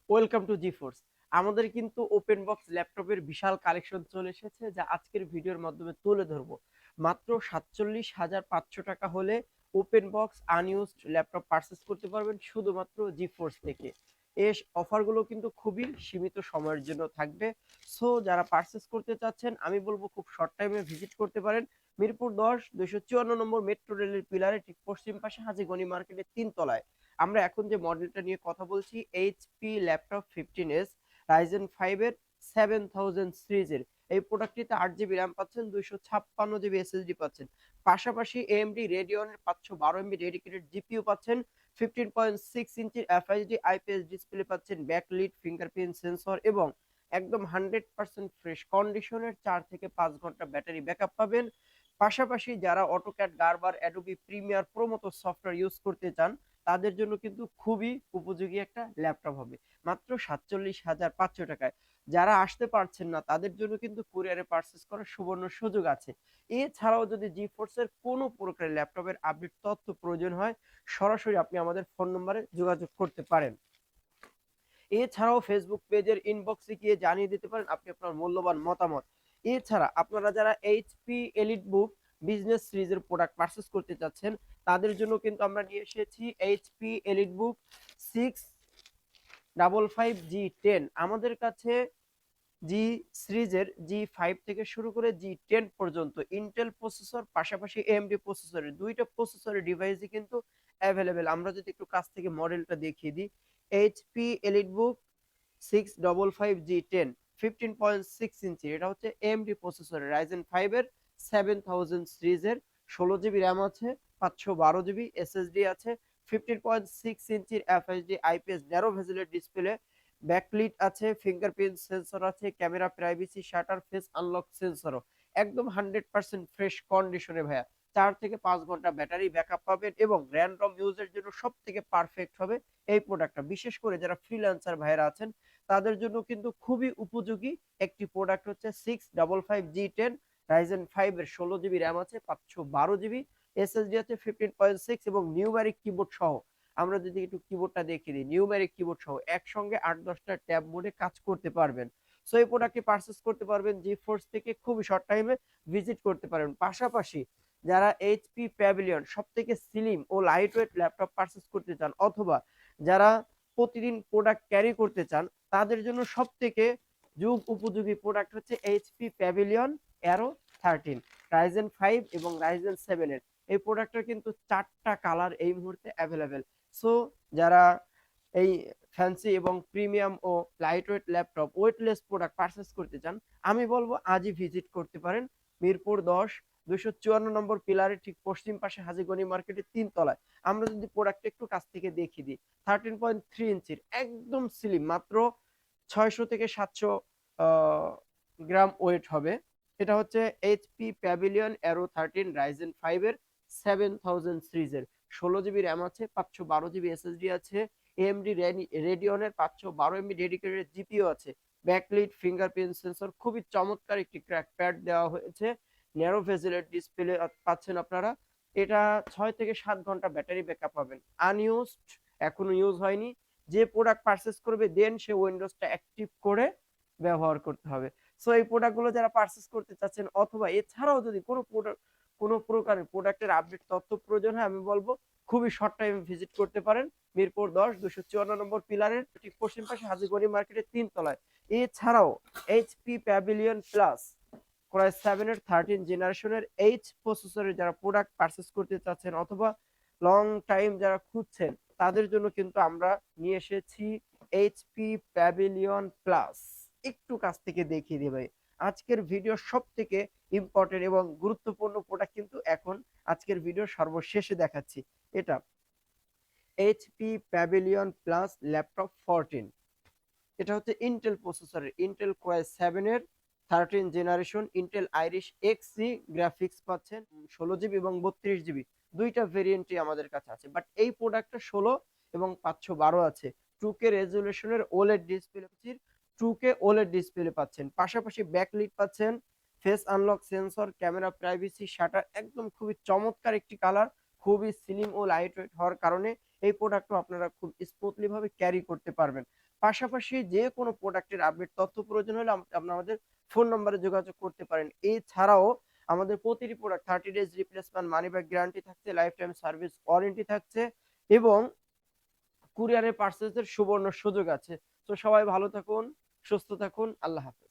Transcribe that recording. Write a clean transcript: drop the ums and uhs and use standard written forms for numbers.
Welcome to GeForce. আমাদের কিন্তু open box ল্যাপটপের বিশাল কালেকশন চলে এসেছে, যা আজকের ভিডিওর মাধ্যমে তুলে ধরবো। মাত্র 47,500 টাকা হলে open box unused laptop purchase করতে পারবেন শুধুমাত্র জিফোর্স থেকে। এই অফারগুলো কিন্তু খুবই সীমিত সময়ের জন্য থাকবে। সো যারা পারচেস করতে চাচ্ছেন, আমি বলবো খুব শর্ট টাইমে ভিজিট করতে পারেন মিরপুর 10 254 নম্বর মেট্রো রেলের পিলারে ঠিক পশ্চিম পাশে হাজী গনি মার্কেটের 3 তলায়। আমরা এখন যে মডেলটা নিয়ে কথা বলছি, এইচপি ল্যাপটপ 15s রাইজেন 5 এর 7000 সিরিজের এই প্রোডাক্টটিতে 8 জিবি র্যাম পাচ্ছেন, 256 জিবি এসএসডি পাচ্ছেন, পাশাপাশি এএমডি রেডিয়নের 512 এমবি ডেডিকেটেড জিপিইউ পাচ্ছেন, 15.6 ইঞ্চির এফএইচডি আইপিএস ডিসপ্লে পাচ্ছেন, ব্যাকলিট ফিঙ্গারপ্রিন্ট সেন্সর এবং একদম 100% ফ্রেশ কন্ডিশনের 4 থেকে 5 ঘন্টা ব্যাটারি ব্যাকআপ পাবেন। পাশাপাশি যারা অটোক্যাড, গার্বার, অ্যাডোবি প্রিমিয়ার প্রো মতো সফটওয়্যার ইউজ করতে চান, তাদের জন্য কিন্তু খুবই উপযোগী একটা ল্যাপটপ হবে মাত্র 47,500 টাকায়। যারা আসতে পারছেন না, তাদের জন্য কিন্তু কুরিয়ারে পারচেস করার সুবর্ণ সুযোগ আছে। এছাড়াও যদি জিফোর্সের কোনো প্রকারের ল্যাপটপের আপডেট তথ্য প্রয়োজন হয়, সরাসরি আপনি আমাদের ফোন নম্বরে যোগাযোগ করতে পারেন। এছাড়াও ফেসবুক পেজের ইনবক্সে গিয়ে জানিয়ে দিতে পারেন আপনি আপনার মূল্যবান মতামত। এছাড়া আপনারা যারা এইচপি এলিট বুক বিজনেস সিরিজের প্রোডাক্ট পারচেস করতে চাচ্ছেন, তাদের জন্য কিন্তু আমরা নিয়ে এসেছি এইচপি এলিট বুক 655G10। আমাদের কাছে জি সিরিজের G5 থেকে শুরু করে G10 পর্যন্ত ইন্টেল প্রসেসর, পাশাপাশি এএমডি প্রসেসরের দুইটা প্রসেসরের ডিভাইসই কিন্তু অ্যাভেলেবেল। আমরা যদি একটু কাছ থেকে মডেলটা দেখিয়ে দিই, এইচপি এলিট বুক 655G10 15.6 ইঞ্চি, এটা হচ্ছে এএমডি প্রসেসরের রাইজেন 5 এর 7000 সিরিজের, 16 জিবি র্যাম আছে, 512 জিবি এসএসডি আছে, 15.6 ইঞ্চির এফএইচডি আইপিএস ন্যারো ভেজেলের ডিসপ্লে, ব্যাকলিট আছে, ফিঙ্গারপ্রিন্ট সেন্সর আছে, camera privacy shutter face unlock সেন্সরও একদম 100% ফ্রেশ কন্ডিশনে ভাইয়া। 4 থেকে 5 ঘন্টা ব্যাটারি ব্যাকআপ পাবেন এবং র্যান্ডম ইউজের জন্য সব থেকে পারফেক্ট হবে এই প্রোডাক্টটা। বিশেষ করে যারা ফ্রিল্যান্সার ভাইরা আছেন, তাদের জন্য কিন্তু খুবই উপযোগী একটি প্রোডাক্ট হচ্ছে 655G10 রাইজেন 5 এর, 16 জিবি র্যাম আছে, 512 জিবি এসএসডি আছে, 15.6 এবং নিউমেরিক কিবোর্ড সহ। আমরা যদি একটু কিবোর্ডটা দেখিয়ে দিই, নিউমেরিক কিবোর্ড সহ একসঙ্গে 8-10টা ট্যাব মোডে কাজ করতে পারবেন। সো এই প্রোডাক্টটি পারচেস করতে পারবেন জিফোর্স থেকে, খুবই শর্ট টাইমে ভিজিট করতে পারেন। পাশাপাশি যারা এইচপি প্যাভিলিয়ন সব থেকে স্লিম ও লাইট ওয়েট ল্যাপটপ পারচেস করতে চান, অথবা যারা প্রতিদিন প্রোডাক্ট ক্যারি করতে চান, তাদের জন্য সব থেকে যুগ উপযোগী প্রোডাক্ট হচ্ছে এইচপি প্যাভিলিয়ন অ্যারো 13 রাইজেন 5 এবং রাইজেন 7 এর। এই প্রোডাক্টের কিন্তু 4টা কালার এই মুহূর্তে অ্যাভেলেবেল। সো যারা এই ফ্যান্সি এবং প্রিমিয়াম ও light weight laptop weightless product purchase করতে চান, আমি বলবো আজই ভিজিট করতে পারেন মিরপুর 10 254 নম্বর পিলারে ঠিক পশ্চিম পাশে হাজী গনি মার্কেটের 3 তলায়। আমরা যদি প্রোডাক্ট একটু কাছ থেকে দেখিয়ে দিই, 13.3 ইঞ্চির একদম স্লিম, মাত্র 600 থেকে 700 গ্রাম ওয়েট হবে। এটা হচ্ছে এইচপি প্যাভিলিয়ন অ্যারো 13 রাইজেন 5 এর 7000 সিরিজের, 16 জিবি র্যাম আছে, 512 জিবি এসএসডি আছে, এএমডি রেডিয়নের 512 এমবি ডেডিকেটেড জিপিইউ আছে, ব্যাকলিট ফিঙ্গারপ্রিন্ট সেন্সর, খুবই চমৎকার একটি ক্র্যাক প্যাড দেওয়া হয়েছে, ন্যারো ভেজেলের ডিসপ্লে পাচ্ছেন আপনারা। এটা 6 থেকে 7 ঘন্টা ব্যাটারি ব্যাকআপ পাবেন। আনইউজড, এখনো ইউজ হয়নি। যে প্রোডাক্ট পারচেস করবে দেন সে উইন্ডোজটা অ্যাক্টিভ করে ব্যবহার করতে হবে। সো এই প্রোডাক্টগুলো যারা পারচেস করতে চাচ্ছেন, অথবা এছাড়াও যদি কোনো প্রকারের প্রোডাক্টের আপডেট তথ্য প্রয়োজন হয়, আমি বলবো খুবই শর্ট টাইমে ভিজিট করতে পারেন মিরপুর 10 254 নম্বর পিলারের ঠিক পশ্চিম পাশে হাজী গনি মার্কেটের 3 তলায়। এছাড়াও এইচপি প্যাভিলিয়ন প্লাস কোরাই 7 এর 13 জেনারেশনের এইচ প্রসেসরের যারা প্রোডাক্ট পারচেস করতে চাচ্ছেন, অথবা লং টাইম যারা খুঁজছেন, তাদের জন্য কিন্তু আমরা নিয়ে এসেছি এইচপি প্যাভিলিয়ন প্লাস। একটু কাছ থেকে দেখিয়ে দিই ভাই, আজকের ভিডিও সব থেকে ইম্পর্টেন্ট এবং গুরুত্বপূর্ণ প্রোডাক্ট কিন্তু এখন আজকের ভিডিও সর্বশেষে দেখাচ্ছি। এটা এইচপি প্যাভিলিয়ন প্লাস ল্যাপটপ 14। এটা হচ্ছে ইন্টেল প্রসেসরের, ইন্টেল কোরাই 7 এর 13 generation, Intel Irish XC graphics পাচ্ছেন, 16 জিবি এবং 32 জিবি দুইটা ভেরিয়েন্টই আমাদের কাছে আছে। বাট এই প্রোডাক্টটা 16 এবং 512 আছে। 2K রেজুলেশনের OLED display, 2K OLED display পাচ্ছেন, পাশাপাশি ব্যাকলিট পাচ্ছেন, face unlock sensor, camera privacy shutter, একদম খুবই চমৎকার একটি কালার। খুবই স্লিম ও লাইট ওয়েট হওয়ার কারণে এই প্রোডাক্টও আপনারা খুব স্মুথলি ভাবে ক্যারি করতে পারবেন। পাশাপাশি যে কোনো প্রোডাক্টের আপডেট তথ্য প্রয়োজন হলে আপনি আমাদের ফোন নম্বরে যোগাযোগ করতে পারেন। এছাড়াও আমাদের প্রতিটি product 30 days replacement money back guarantee থাকছে, লাইফ টাইম সার্ভিস ওয়ারেন্টি থাকছে এবং কুরিয়ারে পার্সেসের সুবর্ণ সুযোগ আছে। তো সবাই ভালো থাকুন, সুস্থ থাকুন। আল্লাহ হাফেজ।